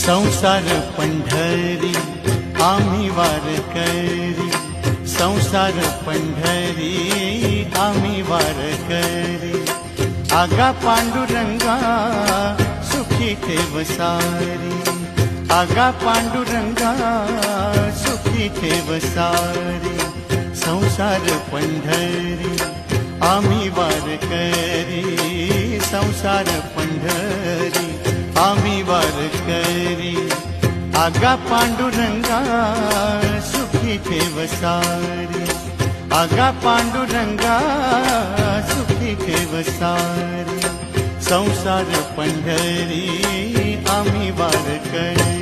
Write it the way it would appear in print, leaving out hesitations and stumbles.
संसार पंढरी आम्ही वारकरी, संसार पंढरी आम्ही वारकरी। आगा पांडुरंगा सुखी ठेव सारी, आगा पांडुरंगा सुखी ठेव सारी। संसार पंढरी आम्ही वारकरी, संसार पंढरी आम्ही वारकरी। आगा पांडुरंगा सुखी ठेव सारी, आगा पांडुरंगा सुखी ठेव सारी। संसार पंढरी आम्ही वारकरी।